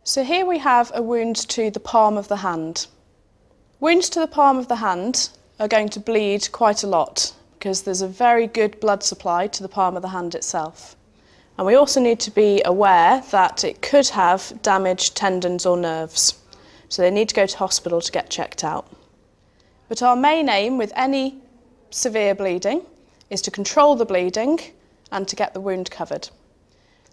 So here we have a wound to the palm of the hand. Wounds to the palm of the hand are going to bleed quite a lot because there's a very good blood supply to the palm of the hand itself. And we also need to be aware that it could have damaged tendons or nerves. So they need to go to hospital to get checked out. But our main aim with any severe bleeding is to control the bleeding and to get the wound covered.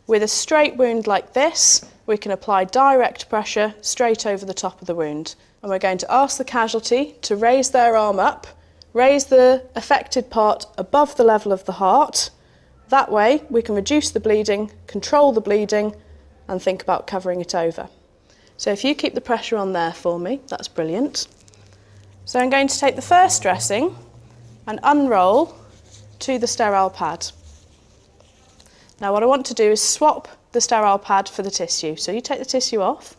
With a straight wound like this, we can apply direct pressure straight over the top of the wound. And we're going to ask the casualty to raise their arm up, raise the affected part above the level of the heart. That way we can reduce the bleeding, control the bleeding, and think about covering it over. So if you keep the pressure on there for me, that's brilliant. So I'm going to take the first dressing and unroll to the sterile pad. Now what I want to do is swap the sterile pad for the tissue. So you take the tissue off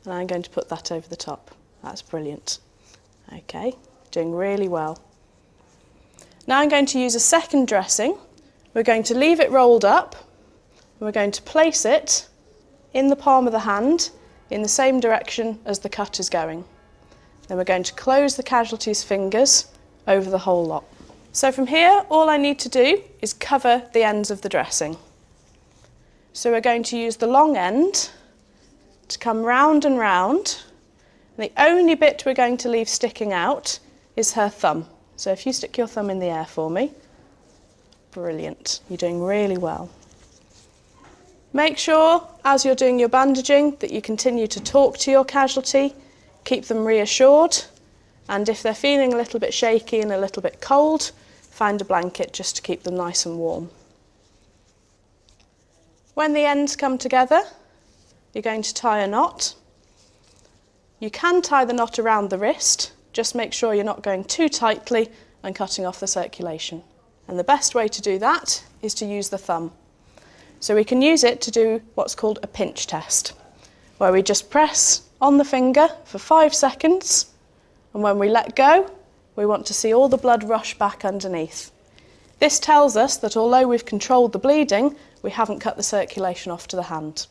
and I'm going to put that over the top. That's brilliant. Okay, doing really well. Now I'm going to use a second dressing. We're going to leave it rolled up and we're going to place it in the palm of the hand in the same direction as the cut is going. Then we're going to close the casualty's fingers over the whole lot. So from here, all I need to do is cover the ends of the dressing. So we're going to use the long end to come round and round. And the only bit we're going to leave sticking out is her thumb. So if you stick your thumb in the air for me. Brilliant. You're doing really well. Make sure, as you're doing your bandaging, that you continue to talk to your casualty, keep them reassured, and if they're feeling a little bit shaky and a little bit cold, find a blanket just to keep them nice and warm. When the ends come together, you're going to tie a knot. You can tie the knot around the wrist, just make sure you're not going too tightly and cutting off the circulation. And the best way to do that is to use the thumb. So we can use it to do what's called a pinch test, where we just press on the finger for 5 seconds, and when we let go, we want to see all the blood rush back underneath. This tells us that although we've controlled the bleeding, we haven't cut the circulation off to the hand.